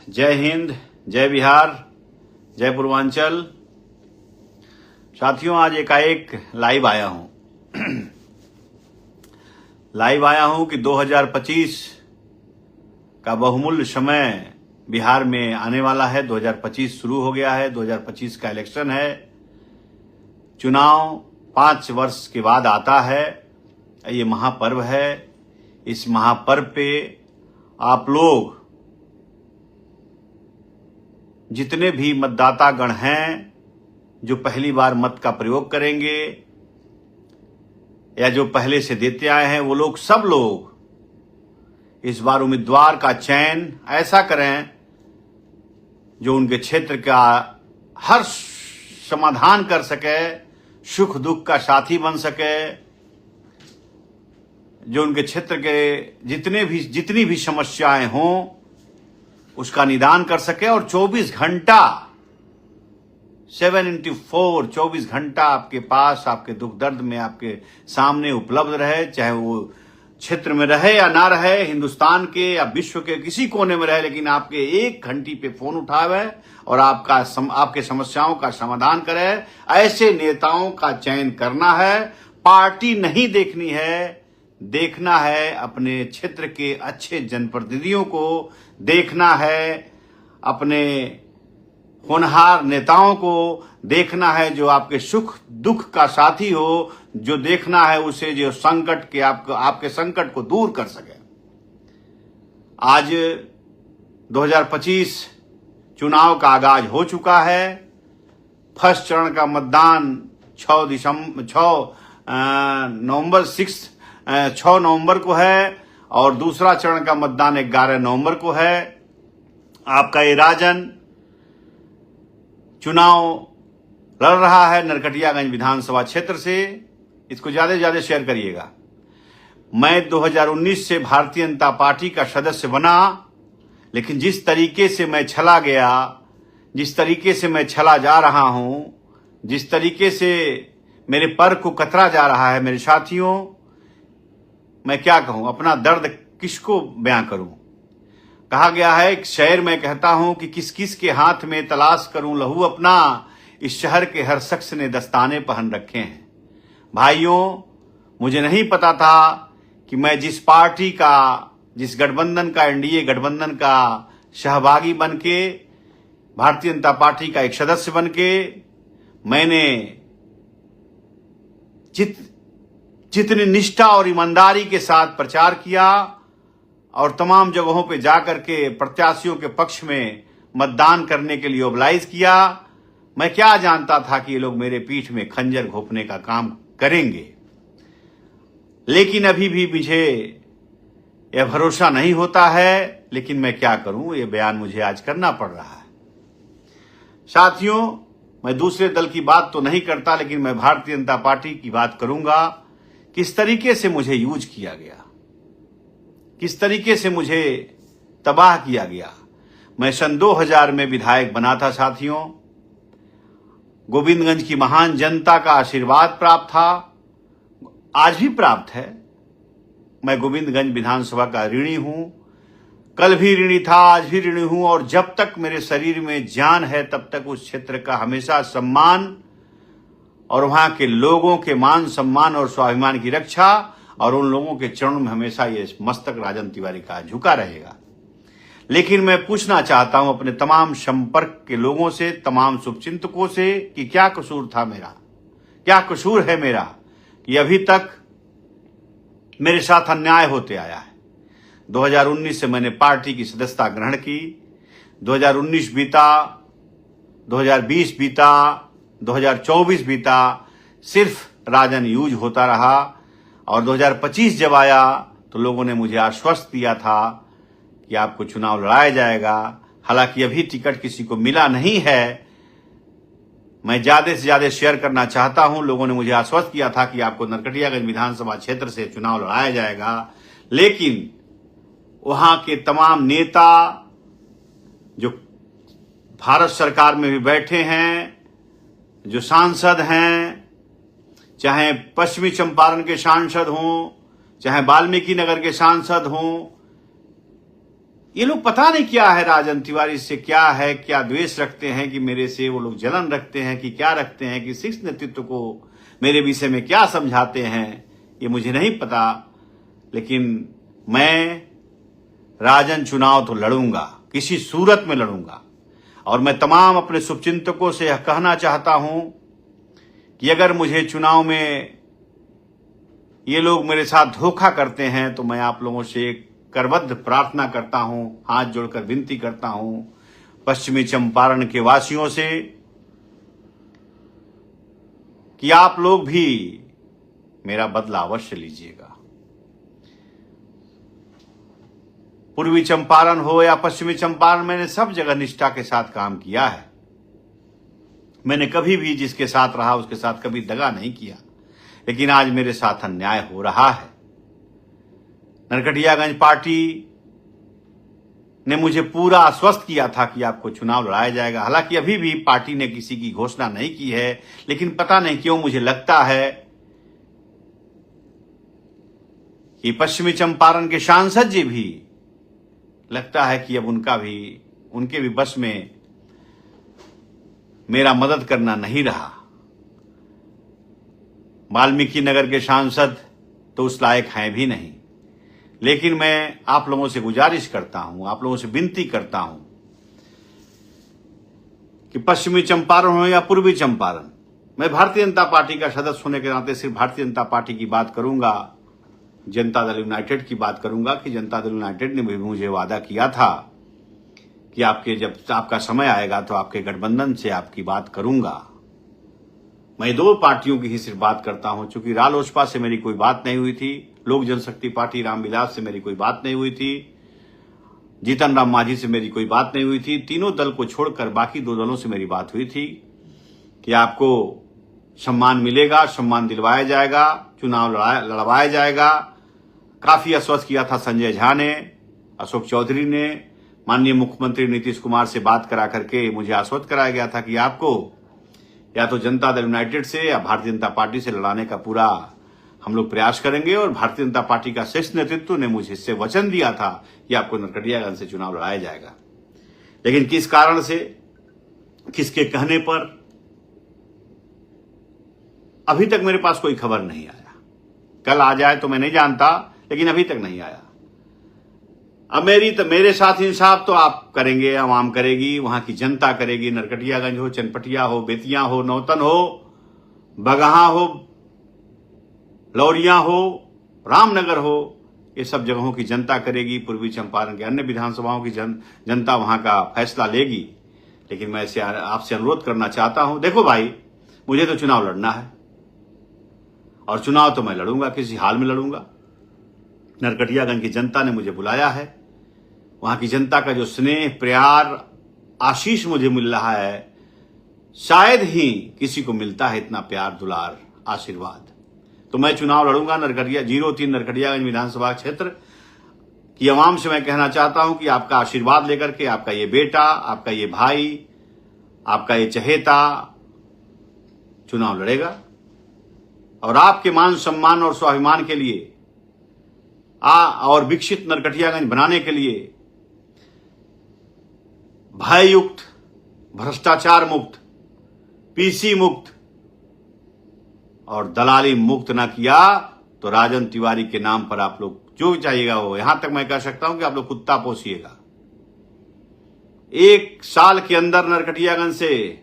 जय हिंद, जय बिहार, जय पूर्वांचल। साथियों, आज एकाएक लाइव आया हूं कि 2025 का बहुमूल्य समय बिहार में आने वाला है। 2025 शुरू हो गया है। 2025 का इलेक्शन है। चुनाव 5 वर्ष के बाद आता है। ये महापर्व है। इस महापर्व पे आप लोग जितने भी मतदाता गण हैं, जो पहली बार मत का प्रयोग करेंगे या जो पहले से देते आए हैं, वो लोग सब लोग इस बार उम्मीदवार का चयन ऐसा करें जो उनके क्षेत्र का हर समाधान कर सके, सुख दुख का साथी बन सके, जो उनके क्षेत्र के जितनी भी समस्याएं हों उसका निदान कर सके और 24 घंटा 7x4 24 घंटा आपके पास, आपके दुख दर्द में आपके सामने उपलब्ध रहे। चाहे वो क्षेत्र में रहे या ना रहे, हिंदुस्तान के या विश्व के किसी कोने में रहे, लेकिन आपके एक घंटी पे फोन उठावे और आपके समस्याओं का समाधान करे। ऐसे नेताओं का चयन करना है। पार्टी नहीं देखनी है, देखना है अपने क्षेत्र के अच्छे जनप्रतिनिधियों को, देखना है अपने होनहार नेताओं को, देखना है जो आपके सुख दुख का साथी हो, जो देखना है उसे जो संकट के आपके संकट को दूर कर सके। आज 2025 चुनाव का आगाज हो चुका है। फर्स्ट चरण का मतदान 6 नवंबर को है और दूसरा चरण का मतदान 11 नवंबर को है। आपका ये राजन चुनाव लड़ रहा है नरकटियागंज विधानसभा क्षेत्र से। इसको ज्यादा से ज्यादा शेयर करिएगा। मैं 2019 से भारतीय जनता पार्टी का सदस्य बना, लेकिन जिस तरीके से मैं चला गया, जिस तरीके से मैं चला जा रहा हूं, जिस तरीके से मेरे पर को कतरा जा रहा है, मेरे साथियों, मैं क्या कहूं, अपना दर्द किसको बयां करूं। कहा गया है एक शहर में, कहता हूं कि किस किस के हाथ में तलाश करूं लहू अपना, इस शहर के हर शख्स ने दस्ताने पहन रखे हैं। भाइयों, मुझे नहीं पता था कि मैं जिस पार्टी का, जिस गठबंधन का, एनडीए गठबंधन का सहभागी बनके, भारतीय जनता पार्टी का एक सदस्य बनके, मैंने जितनी निष्ठा और ईमानदारी के साथ प्रचार किया और तमाम जगहों पे जाकर के प्रत्याशियों के पक्ष में मतदान करने के लिए मोबिलाइज किया, मैं क्या जानता था कि ये लोग मेरे पीठ में खंजर घोंपने का काम करेंगे। लेकिन अभी भी मुझे यह भरोसा नहीं होता है, लेकिन मैं क्या करूं, ये बयान मुझे आज करना पड़ रहा है। साथियों, मैं दूसरे दल की बात तो नहीं करता, लेकिन मैं भारतीय जनता पार्टी की बात करूंगा। किस तरीके से मुझे यूज किया गया, किस तरीके से मुझे तबाह किया गया। मैं सन 2000 में विधायक बना था साथियों। गोविंदगंज की महान जनता का आशीर्वाद प्राप्त था, आज भी प्राप्त है। मैं गोविंदगंज विधानसभा का ऋणी हूं, कल भी ऋणी था, आज भी ऋणी हूं, और जब तक मेरे शरीर में जान है तब तक उस क्षेत्र का हमेशा सम्मान और वहां के लोगों के मान सम्मान और स्वाभिमान की रक्षा और उन लोगों के चरणों में हमेशा ये मस्तक राजन तिवारी का झुका रहेगा। लेकिन मैं पूछना चाहता हूं अपने तमाम संपर्क के लोगों से, तमाम शुभचिंतकों से, कि क्या कसूर था मेरा, क्या कसूर है मेरा कि अभी तक मेरे साथ अन्याय होते आया है। 2019 से मैंने पार्टी की सदस्यता ग्रहण की। 2019 बीता, 2020 बीता, 2024 बीता, सिर्फ राजन यूज होता रहा। और 2025 जब आया तो लोगों ने मुझे आश्वस्त दिया था कि आपको चुनाव लड़ाया जाएगा। हालांकि अभी टिकट किसी को मिला नहीं है। मैं ज्यादा से ज्यादा शेयर करना चाहता हूं। लोगों ने मुझे आश्वस्त किया था कि आपको नरकटियागंज विधानसभा क्षेत्र से चुनाव लड़ाया जाएगा, लेकिन वहां के तमाम नेता जो भारत सरकार में भी बैठे हैं, जो सांसद हैं, चाहे पश्चिमी चंपारण के सांसद हों, चाहे वाल्मीकि नगर के सांसद हों, ये लोग पता नहीं क्या है, राजन तिवारी से क्या है, क्या द्वेष रखते हैं कि मेरे से वो लोग जलन रखते हैं कि क्या रखते हैं, कि शीर्ष नेतृत्व को मेरे विषय में क्या समझाते हैं, ये मुझे नहीं पता। लेकिन मैं राजन चुनाव तो लड़ूंगा, किसी सूरत में लड़ूंगा। और मैं तमाम अपने शुभचिंतकों से यह कहना चाहता हूं कि अगर मुझे चुनाव में ये लोग मेरे साथ धोखा करते हैं तो मैं आप लोगों से एक करबद्ध प्रार्थना करता हूं, हाथ जोड़कर विनती करता हूं पश्चिमी चंपारण के वासियों से कि आप लोग भी मेरा बदला अवश्य लीजिएगा। पूर्वी चंपारण हो या पश्चिमी चंपारण, मैंने सब जगह निष्ठा के साथ काम किया है। मैंने कभी भी जिसके साथ रहा उसके साथ कभी दगा नहीं किया। लेकिन आज मेरे साथ अन्याय हो रहा है। नरकटियागंज पार्टी ने मुझे पूरा आश्वस्त किया था कि आपको चुनाव लड़ाया जाएगा। हालांकि अभी भी पार्टी ने किसी की घोषणा नहीं की है, लेकिन पता नहीं क्यों मुझे लगता है कि पश्चिमी चंपारण के सांसद जी भी लगता है कि अब उनके भी बस में मेरा मदद करना नहीं रहा। वाल्मीकि नगर के सांसद तो उस लायक हैं भी नहीं। लेकिन मैं आप लोगों से गुजारिश करता हूं, आप लोगों से विनती करता हूं कि पश्चिमी चंपारण हो या पूर्वी चंपारण, मैं भारतीय जनता पार्टी का सदस्य होने के नाते सिर्फ भारतीय जनता पार्टी की बात करूंगा, जनता दल यूनाइटेड की बात करूंगा कि जनता दल यूनाइटेड ने भी मुझे वादा किया था कि जब आपका समय आएगा तो आपके गठबंधन से आपकी बात करूंगा। मैं दो पार्टियों की ही सिर्फ बात करता हूं, चूंकि रालोसपा से मेरी कोई बात नहीं हुई थी, लोक जनशक्ति पार्टी रामविलास से मेरी कोई बात नहीं हुई थी, जीतन राम मांझी से मेरी कोई बात नहीं हुई थी। तीनों दल को छोड़कर बाकी दो दलों से मेरी बात हुई थी कि आपको सम्मान मिलेगा, सम्मान दिलवाया जाएगा, चुनाव लड़वाया जाएगा। काफी आश्वस्त किया था संजय झा ने, अशोक चौधरी ने, माननीय मुख्यमंत्री नीतीश कुमार से बात करा करके मुझे आश्वस्त कराया गया था कि आपको या तो जनता दल यूनाइटेड से या भारतीय जनता पार्टी से लड़ाने का पूरा हम लोग प्रयास करेंगे। और भारतीय जनता पार्टी का शीर्ष नेतृत्व ने मुझे इससे वचन दिया था कि आपको नरकटियागंज से चुनाव लड़ाया जाएगा। लेकिन किस कारण से, किसके कहने पर, अभी तक मेरे पास कोई खबर नहीं आया। कल आ जाए तो मैं नहीं जानता, लेकिन अभी तक नहीं आया। अब मेरे साथ इंसाफ तो आप करेंगे, आवाम करेगी, वहां की जनता करेगी। नरकटियागंज हो, चनपटिया हो, बेतिया हो, नौतन हो, बगहा हो, लौरिया हो, रामनगर हो, ये सब जगहों की जनता करेगी। पूर्वी चंपारण के अन्य विधानसभाओं की जनता वहां का फैसला लेगी। लेकिन मैं आपसे अनुरोध करना चाहता हूं, देखो भाई, मुझे तो चुनाव लड़ना है और चुनाव तो मैं लड़ूंगा, किसी हाल में लड़ूंगा। नरकटियागंज की जनता ने मुझे बुलाया है। वहां की जनता का जो स्नेह, प्यार, आशीष मुझे मिल रहा है, शायद ही किसी को मिलता है इतना प्यार, दुलार, आशीर्वाद। तो मैं चुनाव लड़ूंगा। 03 नरकटियागंज विधानसभा क्षेत्र की आवाम से मैं कहना चाहता हूं कि आपका आशीर्वाद लेकर के आपका ये बेटा, आपका ये भाई, आपका ये चहेता चुनाव लड़ेगा और आपके मान सम्मान और स्वाभिमान के लिए और विकसित नरकटियागंज बनाने के लिए भययुक्त, भ्रष्टाचार मुक्त, पीसी मुक्त और दलाली मुक्त ना किया तो राजन तिवारी के नाम पर आप लोग जो भी चाहिएगा वो, यहां तक मैं कह सकता हूं कि आप लोग कुत्ता पोसिएगा। 1 साल के अंदर नरकटियागंज से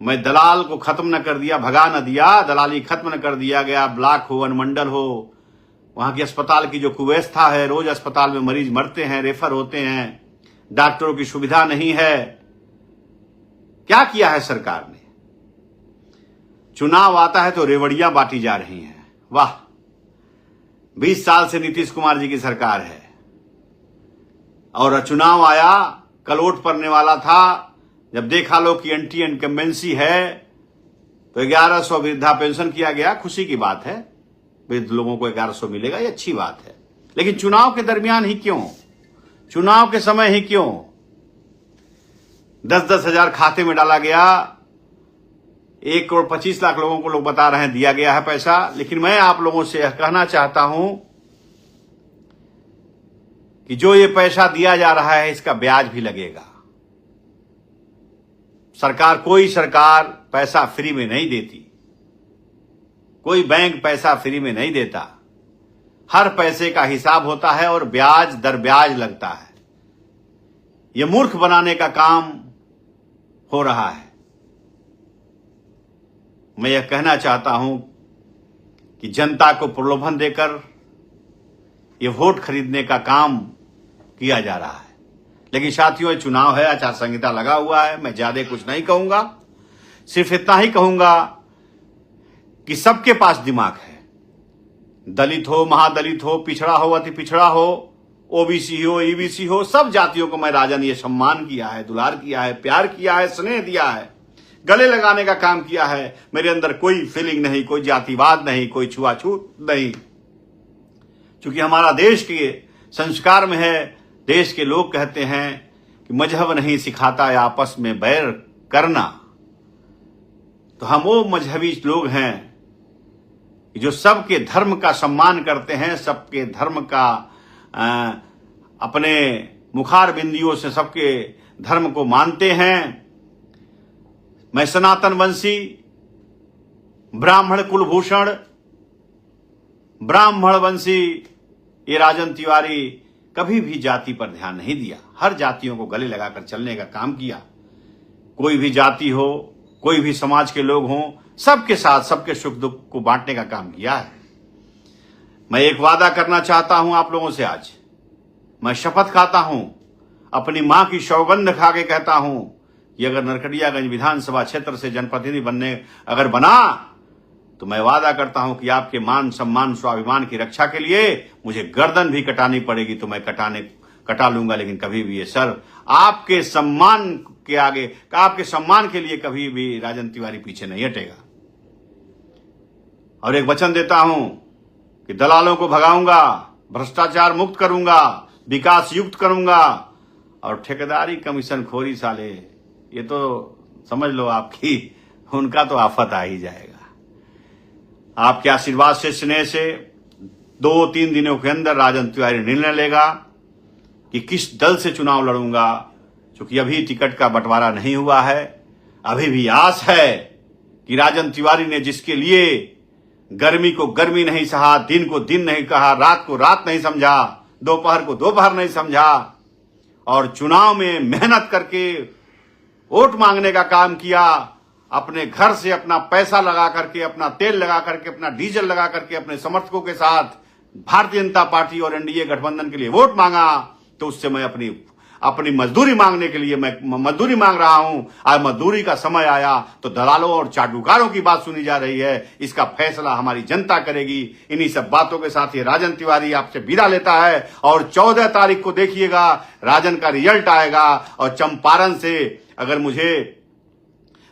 मैं दलाल को खत्म न कर दिया, भगा न दिया, दलाली खत्म न कर दिया गया। ब्लॉक हो, अनुमंडल हो, वहां की अस्पताल की जो कुव्यवस्था है, रोज अस्पताल में मरीज मरते हैं, रेफर होते हैं, डॉक्टरों की सुविधा नहीं है। क्या किया है सरकार ने? चुनाव आता है तो रेवड़ियां बांटी जा रही हैं। वाह, 20 साल से नीतीश कुमार जी की सरकार है और चुनाव आया, कलोट पड़ने वाला था। जब देखा लो कि एंटी इनकम्बेंसी है तो 1100 वृद्धा पेंशन किया गया। खुशी की बात है, वृद्ध लोगों को 1100 मिलेगा, ये अच्छी बात है। लेकिन चुनाव के दरमियान ही क्यों, चुनाव के समय ही क्यों 10-10 हजार खाते में डाला गया? 1 करोड़ 25 लाख लोगों को लोग बता रहे हैं दिया गया है पैसा। लेकिन मैं आप लोगों से यह कहना चाहता हूं कि जो ये पैसा दिया जा रहा है इसका ब्याज भी लगेगा। कोई सरकार पैसा फ्री में नहीं देती, कोई बैंक पैसा फ्री में नहीं देता। हर पैसे का हिसाब होता है और ब्याज दर ब्याज लगता है। यह मूर्ख बनाने का काम हो रहा है। मैं यह कहना चाहता हूं कि जनता को प्रलोभन देकर यह वोट खरीदने का काम किया जा रहा है। लेकिन साथियों, ये चुनाव है, आचार संहिता लगा हुआ है। मैं ज्यादा कुछ नहीं कहूंगा, सिर्फ इतना ही कहूंगा कि सबके पास दिमाग है। दलित हो, महादलित हो, पिछड़ा हो, अति पिछड़ा हो, ओबीसी हो, ईबीसी हो, सब जातियों को मैं राजन ये सम्मान किया है, दुलार किया है, प्यार किया है, स्नेह दिया है, गले लगाने का काम किया है। मेरे अंदर कोई फीलिंग नहीं, कोई जातिवाद नहीं, कोई छुआछूत नहीं। क्योंकि हमारा देश के संस्कार में है। देश के लोग कहते हैं कि मजहब नहीं सिखाता है आपस में बैर करना। तो हम वो मजहबी लोग हैं जो सबके धर्म का सम्मान करते हैं, सबके धर्म का अपने मुखार बिंदियों से सबके धर्म को मानते हैं। मैं सनातन वंशी, ब्राह्मण कुलभूषण, ब्राह्मण वंशी ये राजन तिवारी कभी भी जाति पर ध्यान नहीं दिया। हर जातियों को गले लगाकर चलने का काम किया। कोई भी जाति हो, कोई भी समाज के लोग हों, सबके साथ सबके सुख दुख को बांटने का काम किया है। मैं एक वादा करना चाहता हूं आप लोगों से आज। मैं शपथ खाता हूं, अपनी मां की सौगंध खा के कहता हूं कि अगर नरकटियागंज विधानसभा क्षेत्र से जनप्रतिनिधि अगर बना तो मैं वादा करता हूं कि आपके मान सम्मान स्वाभिमान की रक्षा के लिए मुझे गर्दन भी कटानी पड़ेगी तो मैं कटा लूंगा। लेकिन कभी भी ये सर आपके सम्मान के आगे, आपके सम्मान के लिए कभी भी राजन तिवारी पीछे नहीं हटेगा। और एक वचन देता हूं कि दलालों को भगाऊंगा, भ्रष्टाचार मुक्त करूंगा, विकास युक्त करूंगा। और ठेकेदारी कमीशन खोरी साले, ये तो समझ लो आपकी, उनका तो आफत आ ही जाएगा। आपके आशीर्वाद से, स्नेह से 2-3 दिनों के अंदर राजन तिवारी निर्णय लेगा कि किस दल से चुनाव लड़ूंगा। क्योंकि अभी टिकट का बंटवारा नहीं हुआ है। अभी भी आस है कि राजन तिवारी ने जिसके लिए गर्मी को गर्मी नहीं सहा, दिन को दिन नहीं कहा, रात को रात नहीं समझा, दोपहर को दोपहर नहीं समझा और चुनाव में मेहनत करके वोट मांगने का काम किया, अपने घर से अपना पैसा लगा करके, अपना तेल लगा करके, अपना डीजल लगा करके, अपने समर्थकों के साथ भारतीय जनता पार्टी और एनडीए गठबंधन के लिए वोट मांगा, तो उससे मैं अपनी मजदूरी मांगने के लिए मैं मजदूरी मांग रहा हूं। आज मजदूरी का समय आया तो दलालों और चाटुकारों की बात सुनी जा रही है। इसका फैसला हमारी जनता करेगी। इन्हीं सब बातों के साथ ये राजन तिवारी आपसे विदा लेता है। और 14 तारीख को देखिएगा राजन का रिजल्ट आएगा। और चंपारण से अगर मुझे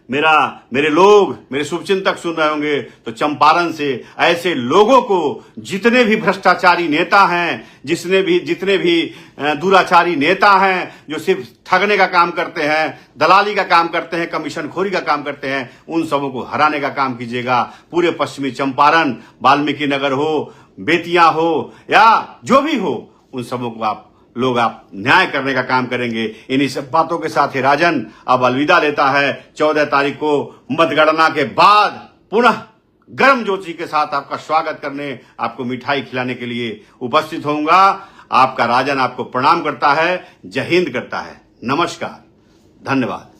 मेरे लोग, मेरे शुभचिंतक सुन रहे होंगे तो चंपारण से ऐसे लोगों को, जितने भी भ्रष्टाचारी नेता हैं, जितने भी दुराचारी नेता हैं जो सिर्फ ठगने का काम करते हैं, दलाली का काम करते हैं, कमीशन खोरी का काम करते हैं, उन सबों को हराने का काम कीजिएगा। पूरे पश्चिमी चंपारण, वाल्मीकि नगर हो, बेतिया हो या जो भी हो, उन सबों को आप न्याय करने का काम करेंगे। इन्हीं सब बातों के साथ ही राजन अब अलविदा लेता है। 14 तारीख को मतगणना के बाद पुनः गर्म जोशी के साथ आपका स्वागत करने, आपको मिठाई खिलाने के लिए उपस्थित होऊंगा। आपका राजन आपको प्रणाम करता है, जय हिंद करता है। नमस्कार, धन्यवाद।